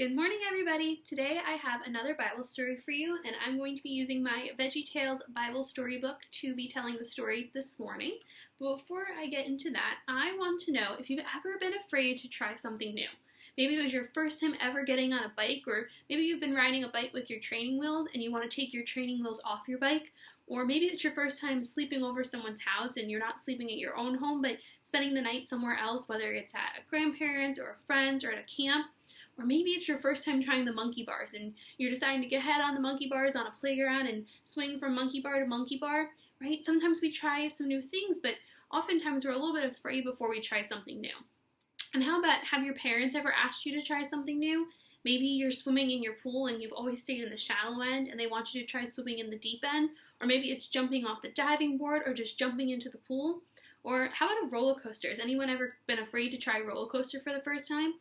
Good morning, everybody. Today I have another Bible story for you, and I'm going to be using my VeggieTales Bible storybook to be telling the story this morning. But before I get into that, I want to know if you've ever been afraid to try something new. Maybe it was your first time ever getting on a bike, or maybe you've been riding a bike with your training wheels and you want to take your training wheels off your bike. Or maybe it's your first time sleeping over someone's house and you're not sleeping at your own home, but spending the night somewhere else, whether it's at a grandparent's or a friend's or at a camp. Or maybe it's your first time trying the monkey bars and you're deciding to get ahead on the monkey bars on a playground and swing from monkey bar to monkey bar, right? Sometimes we try some new things, but oftentimes we're a little bit afraid before we try something new. And how about, have your parents ever asked you to try something new? Maybe you're swimming in your pool and you've always stayed in the shallow end and they want you to try swimming in the deep end. Or maybe it's jumping off the diving board or just jumping into the pool. Or how about a roller coaster? Has anyone ever been afraid to try a roller coaster for the first time?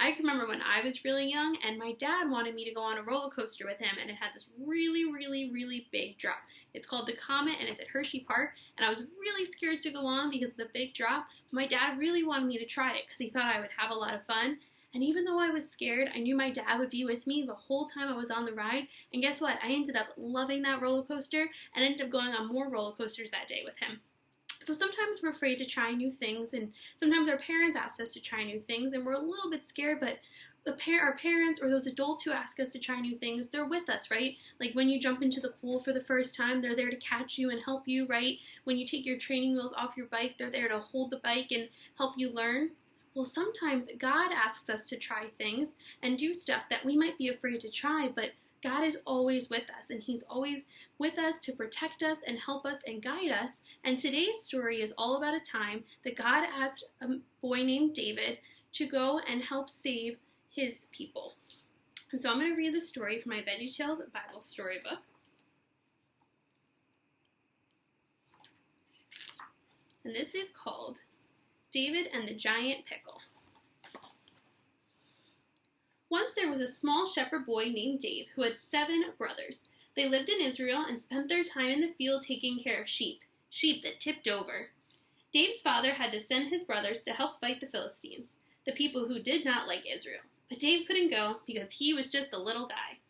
I can remember when I was really young and my dad wanted me to go on a roller coaster with him, and it had this really big drop. It's called the Comet and it's at Hershey Park, and I was really scared to go on because of the big drop. My dad really wanted me to try it because he thought I would have a lot of fun. And even though I was scared, I knew my dad would be with me the whole time I was on the ride. And guess what? I ended up loving that roller coaster and ended up going on more roller coasters that day with him. So sometimes we're afraid to try new things, and sometimes our parents ask us to try new things, and we're a little bit scared, but our parents or those adults who ask us to try new things, they're with us, right? Like when you jump into the pool for the first time, they're there to catch you and help you, right? When you take your training wheels off your bike, they're there to hold the bike and help you learn. Well, sometimes God asks us to try things and do stuff that we might be afraid to try, but God is always with us, and He's always with us to protect us and help us and guide us. And today's story is all about a time that God asked a boy named David to go and help save his people. And so I'm going to read the story from my VeggieTales Bible storybook. And this is called David and the Giant Pickle. Once there was a small shepherd boy named Dave who had 7 brothers. They lived in Israel and spent their time in the field taking care of sheep that tipped over. Dave's father had to send his brothers to help fight the Philistines, the people who did not like Israel. But Dave couldn't go because he was just a little guy.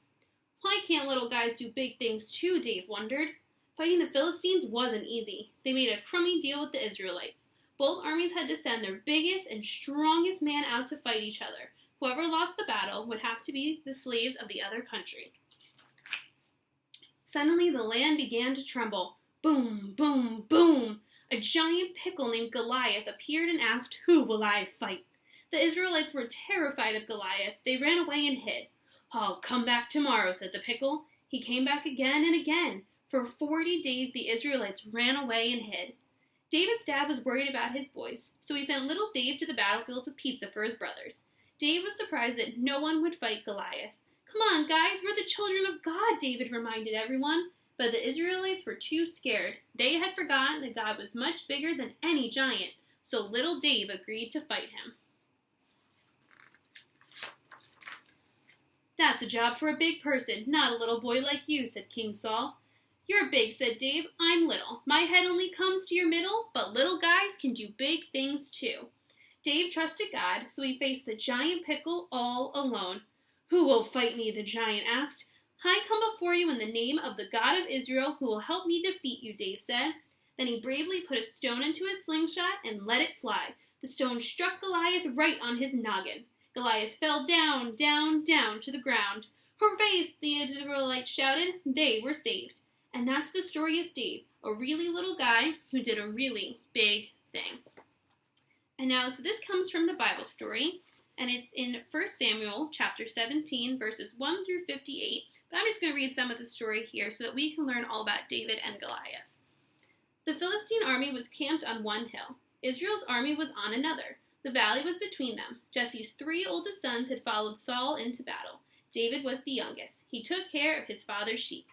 Why can't little guys do big things too, Dave wondered. Fighting the Philistines wasn't easy. They made a crummy deal with the Israelites. Both armies had to send their biggest and strongest man out to fight each other. Whoever lost the battle would have to be the slaves of the other country. Suddenly the land began to tremble. Boom, boom, boom! A giant pickle named Goliath appeared and asked, "Who will I fight?" The Israelites were terrified of Goliath. They ran away and hid. "I'll come back tomorrow," said the pickle. He came back again and again. For 40 days the Israelites ran away and hid. David's dad was worried about his boys, so he sent little Dave to the battlefield with pizza for his brothers. Dave was surprised that no one would fight Goliath. "Come on, guys, we're the children of God," David reminded everyone. But the Israelites were too scared. They had forgotten that God was much bigger than any giant, so little Dave agreed to fight him. "That's a job for a big person, not a little boy like you," said King Saul. "You're big," said Dave. "I'm little. My head only comes to your middle, but little guys can do big things too." Dave trusted God, so he faced the giant pickle all alone. "Who will fight me?" the giant asked. "I come before you in the name of the God of Israel, who will help me defeat you," Dave said. Then he bravely put a stone into his slingshot and let it fly. The stone struck Goliath right on his noggin. Goliath fell down to the ground. "Hooray!" the Israelites shouted. They were saved. And that's the story of Dave, a really little guy who did a really big thing. And now, so this comes from the Bible story, and it's in 1 Samuel chapter 17, verses 1 through 58. But I'm just going to read some of the story here so that we can learn all about David and Goliath. The Philistine army was camped on one hill. Israel's army was on another. The valley was between them. Jesse's 3 oldest sons had followed Saul into battle. David was the youngest. He took care of his father's sheep.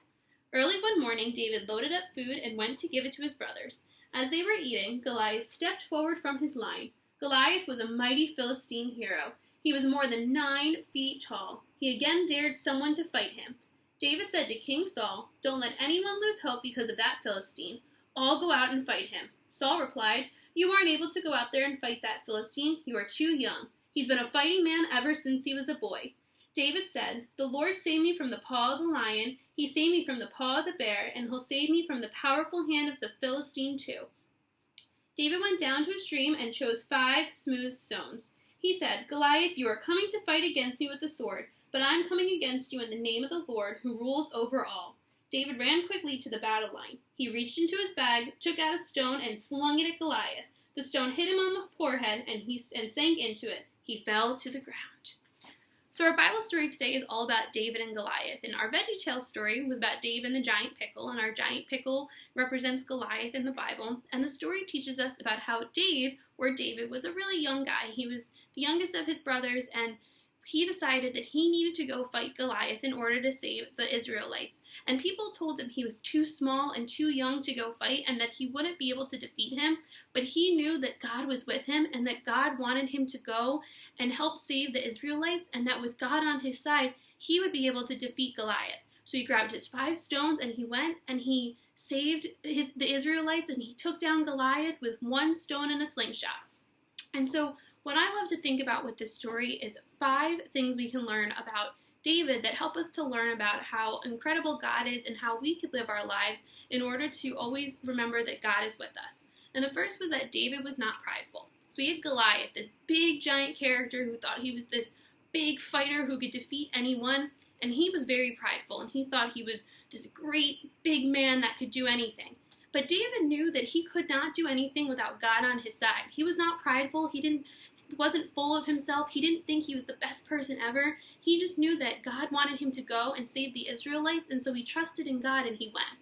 Early one morning, David loaded up food and went to give it to his brothers. As they were eating, Goliath stepped forward from his line. Goliath was a mighty Philistine hero. He was more than 9 feet tall. He again dared someone to fight him. David said to King Saul, "Don't let anyone lose hope because of that Philistine. All go out and fight him." Saul replied, "You aren't able to go out there and fight that Philistine. You are too young. He's been a fighting man ever since he was a boy." David said, "The Lord saved me from the paw of the lion, he saved me from the paw of the bear, and he'll save me from the powerful hand of the Philistine too." David went down to a stream and chose 5 smooth stones. He said, "Goliath, you are coming to fight against me with the sword, but I'm coming against you in the name of the Lord, who rules over all." David ran quickly to the battle line. He reached into his bag, took out a stone, and slung it at Goliath. The stone hit him on the forehead, and sank into it. He fell to the ground. So our Bible story today is all about David and Goliath. And our VeggieTales story was about Dave and the giant pickle. And our giant pickle represents Goliath in the Bible. And the story teaches us about how David was a really young guy. He was the youngest of his brothers, and he decided that he needed to go fight Goliath in order to save the Israelites. And people told him he was too small and too young to go fight and that he wouldn't be able to defeat him. But he knew that God was with him and that God wanted him to go and help save the Israelites, and that with God on his side, he would be able to defeat Goliath. So he grabbed his 5 stones and he went and he saved the Israelites, and he took down Goliath with 1 stone and a slingshot. And so what I love to think about with this story is 5 things we can learn about David that help us to learn about how incredible God is and how we could live our lives in order to always remember that God is with us. And the first was that David was not prideful. So we had Goliath, this big giant character who thought he was this big fighter who could defeat anyone, and he was very prideful, and he thought he was this great big man that could do anything. But David knew that he could not do anything without God on his side. He was not prideful. He wasn't full of himself. He didn't think he was the best person ever. He just knew that God wanted him to go and save the Israelites, and so he trusted in God and he went.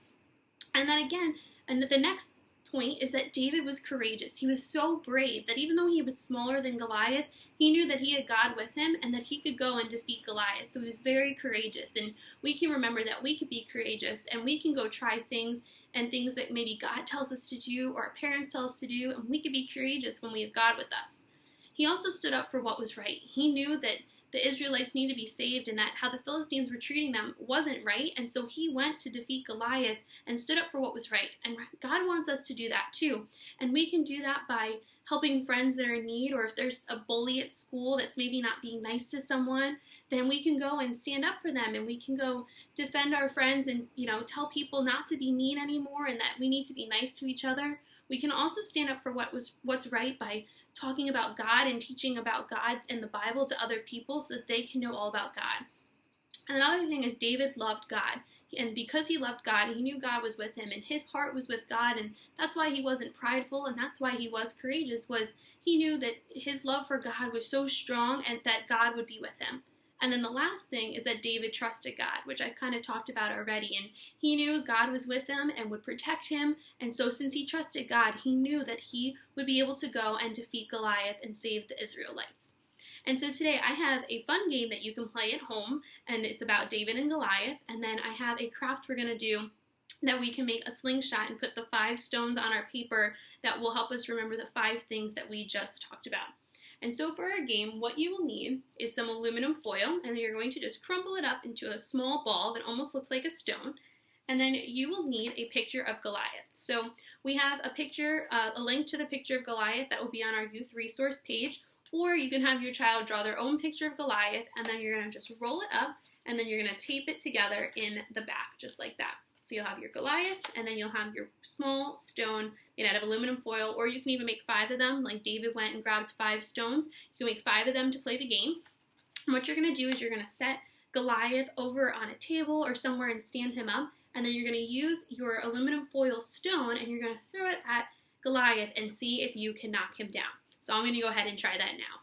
And then again, and the next point is that David was courageous. He was so brave that even though he was smaller than Goliath, he knew that he had God with him and that he could go and defeat Goliath. So he was very courageous. And we can remember that we could be courageous and we can go try things and things that maybe God tells us to do or our parents tell us to do, and we could be courageous when we have God with us. He also stood up for what was right. He knew that the Israelites needed to be saved and that how the Philistines were treating them wasn't right, and so he went to defeat Goliath and stood up for what was right. And God wants us to do that too. And we can do that by helping friends that are in need, or if there's a bully at school that's maybe not being nice to someone, then we can go and stand up for them, and we can go defend our friends and, tell people not to be mean anymore and that we need to be nice to each other. We can also stand up for what's right by talking about God and teaching about God and the Bible to other people so that they can know all about God. And another thing is David loved God. And because he loved God, he knew God was with him, and his heart was with God, and that's why he wasn't prideful, and that's why he was courageous, was he knew that his love for God was so strong and that God would be with him. And then the last thing is that David trusted God, which I've kind of talked about already. And he knew God was with him and would protect him. And so since he trusted God, he knew that he would be able to go and defeat Goliath and save the Israelites. And so today I have a fun game that you can play at home, and it's about David and Goliath. And then I have a craft we're going to do that we can make a slingshot and put the 5 stones on our paper that will help us remember the 5 things that we just talked about. And so for our game, what you will need is some aluminum foil, and you're going to just crumple it up into a small ball that almost looks like a stone. And then you will need a picture of Goliath. So we have a picture, a link to the picture of Goliath that will be on our youth resource page, or you can have your child draw their own picture of Goliath, and then you're going to just roll it up, and then you're going to tape it together in the back, just like that. So you'll have your Goliath, and then you'll have your small stone made out of aluminum foil, or you can even make 5 of them, like David went and grabbed 5 stones. You can make 5 of them to play the game. And what you're going to do is you're going to set Goliath over on a table or somewhere and stand him up, and then you're going to use your aluminum foil stone, and you're going to throw it at Goliath and see if you can knock him down. So I'm going to go ahead and try that now.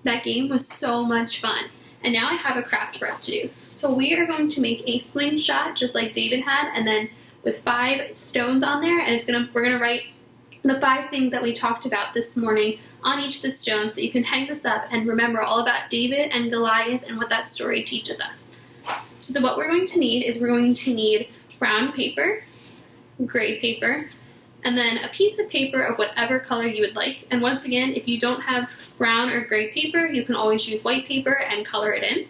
That game was so much fun. And now I have a craft for us to do. So we are going to make a slingshot just like David had, and then with 5 stones on there, and we're gonna write the 5 things that we talked about this morning on each of the stones, so you can hang this up and remember all about David and Goliath and what that story teaches us. So what we're going to need is we're going to need brown paper, gray paper, and then a piece of paper of whatever color you would like. And once again, if you don't have brown or gray paper, you can always use white paper and color it in.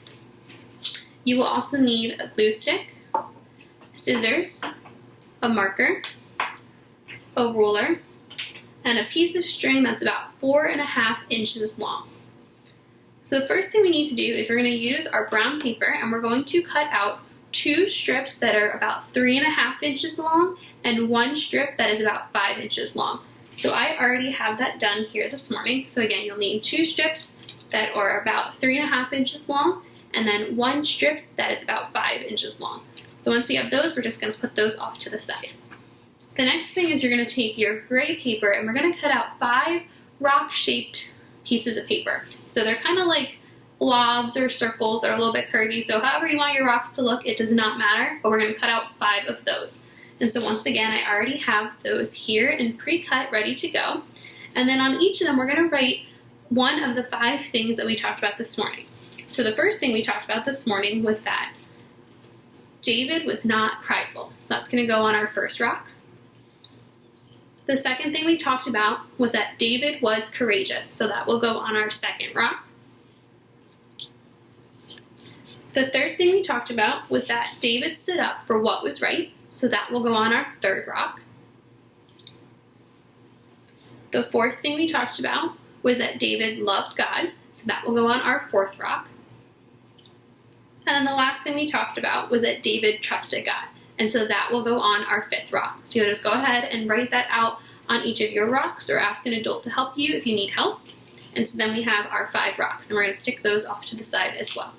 You will also need a glue stick, scissors, a marker, a ruler, and a piece of string that's about 4.5 inches long. So the first thing we need to do is we're going to use our brown paper and we're going to cut out 2 strips that are about 3.5 inches long and 1 strip that is about 5 inches long. So I already have that done here this morning. So again, you'll need 2 strips that are about 3.5 inches long and then 1 strip that is about 5 inches long. So once you have those, we're just going to put those off to the side. The next thing is you're going to take your gray paper and we're going to cut out 5 rock-shaped pieces of paper. So they're kind of like blobs or circles that are a little bit curvy. So however you want your rocks to look, it does not matter, but we're going to cut out 5 of those. And so once again, I already have those here and pre-cut, ready to go. And then on each of them, we're going to write one of the 5 things that we talked about this morning. So the first thing we talked about this morning was that David was not prideful. So that's going to go on our first rock. The second thing we talked about was that David was courageous. So that will go on our second rock. The third thing we talked about was that David stood up for what was right. So that will go on our third rock. The fourth thing we talked about was that David loved God. So that will go on our fourth rock. And then the last thing we talked about was that David trusted God. And so that will go on our fifth rock. So you'll just go ahead and write that out on each of your rocks or ask an adult to help you if you need help. And so then we have our 5 rocks and we're going to stick those off to the side as well.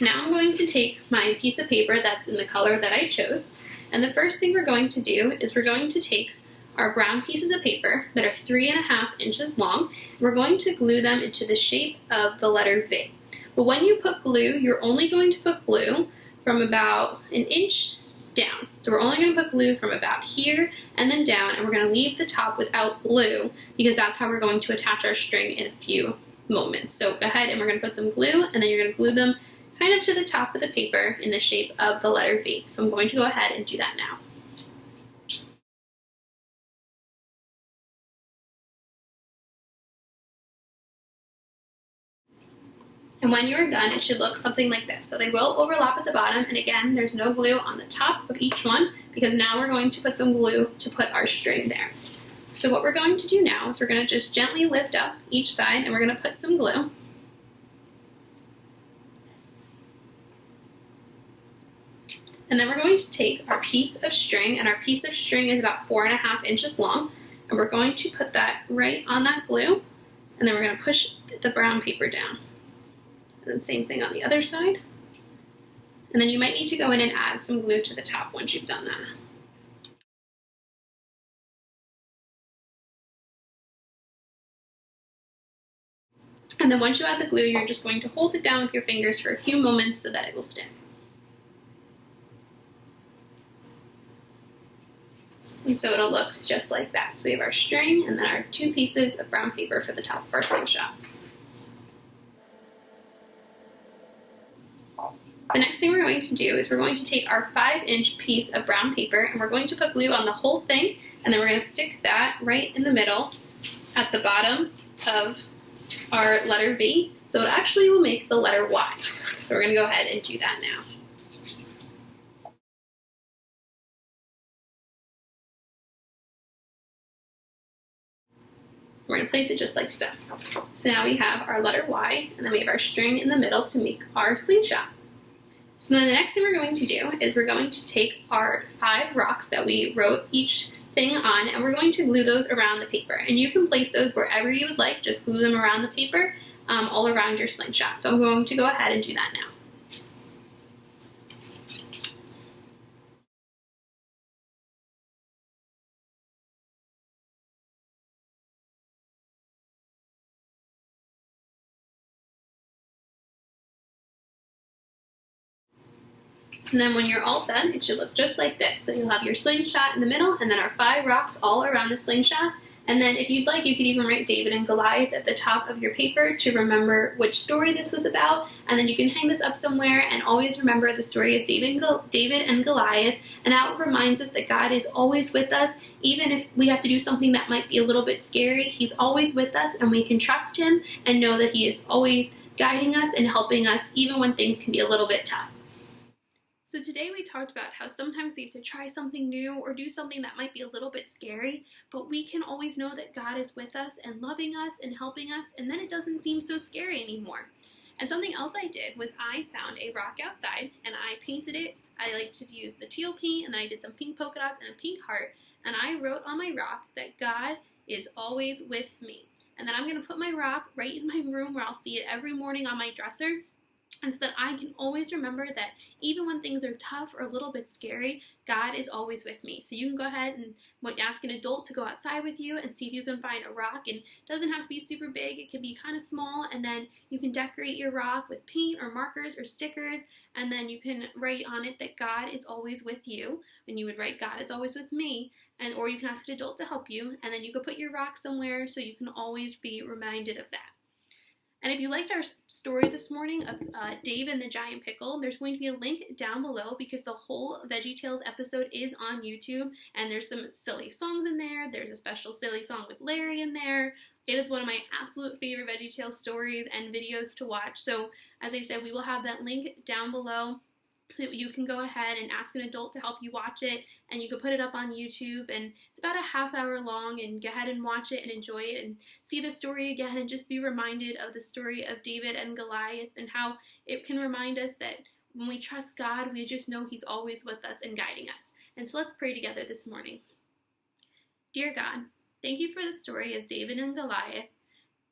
Now I'm going to take my piece of paper that's in the color that I chose. And the first thing we're going to do is we're going to take our brown pieces of paper that are 3.5 inches long. We're going to glue them into the shape of the letter V. But when you put glue, you're only going to put glue from about 1 inch down. So we're only going to put glue from about here and then down, and we're going to leave the top without glue because that's how we're going to attach our string in a few moments. So go ahead and we're going to put some glue, and then you're going to glue them kind of to the top of the paper in the shape of the letter V. So I'm going to go ahead and do that now. And when you're done, it should look something like this. So they will overlap at the bottom, and again, there's no glue on the top of each one because now we're going to put some glue to put our string there. So what we're going to do now is we're going to just gently lift up each side and we're going to put some glue. And then we're going to take our piece of string, and our piece of string is about 4.5 inches long, and we're going to put that right on that glue, and then we're going to push the brown paper down. And then same thing on the other side. And then you might need to go in and add some glue to the top once you've done that. And then once you add the glue, you're just going to hold it down with your fingers for a few moments so that it will stick. And so it'll look just like that. So we have our string and then our 2 pieces of brown paper for the top of our slingshot. The next thing we're going to do is we're going to take our 5-inch piece of brown paper and we're going to put glue on the whole thing, and then we're going to stick that right in the middle at the bottom of our letter V. So it actually will make the letter Y. So we're going to go ahead and do that now. We're going to place it just like so. So now we have our letter Y, and then we have our string in the middle to make our slingshot. So then the next thing we're going to do is we're going to take our 5 rocks that we wrote each thing on, and we're going to glue those around the paper. And you can place those wherever you would like, just glue them around the paper all around your slingshot. So I'm going to go ahead and do that now. And then when you're all done, it should look just like this. So you'll have your slingshot in the middle and then our 5 rocks all around the slingshot. And then if you'd like, you could even write David and Goliath at the top of your paper to remember which story this was about. And then you can hang this up somewhere and always remember the story of David and Goliath. And how it reminds us that God is always with us. Even if we have to do something that might be a little bit scary, He's always with us and we can trust Him and know that He is always guiding us and helping us even when things can be a little bit tough. So So today we talked about how sometimes we have to try something new or do something that might be a little bit scary, but we can always know that God is with us and loving us and helping us, and then it doesn't seem so scary anymore. And something else I did was I found a rock outside and I painted it. I like to use the teal paint, and then I did some pink polka dots and a pink heart, and I wrote on my rock that God is always with me. And then I'm going to put my rock right in my room where I'll see it every morning on my dresser, and so that I can always remember that even when things are tough or a little bit scary, God is always with me. So you can go ahead and ask an adult to go outside with you and see if you can find a rock. And it doesn't have to be super big. It can be kind of small. And then you can decorate your rock with paint or markers or stickers. And then you can write on it that God is always with you. And you would write, God is always with me. Or you can ask an adult to help you. And then you could put your rock somewhere so you can always be reminded of that. And if you liked our story this morning of Dave and the Giant Pickle, there's going to be a link down below because the whole VeggieTales episode is on YouTube, and there's some silly songs in there. There's a special silly song with Larry in there. It is one of my absolute favorite VeggieTales stories and videos to watch. So, as I said, we will have that link down below so you can go ahead and ask an adult to help you watch it, and you can put it up on YouTube, and it's about a half hour long, and go ahead and watch it and enjoy it and see the story again and just be reminded of the story of David and Goliath and how it can remind us that when we trust God, we just know He's always with us and guiding us. And so let's pray together this morning. Dear God, thank you for the story of David and Goliath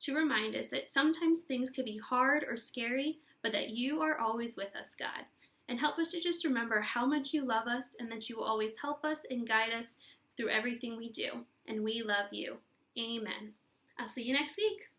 to remind us that sometimes things can be hard or scary, but that you are always with us, God. And help us to just remember how much you love us and that you will always help us and guide us through everything we do. And we love you. Amen. I'll see you next week.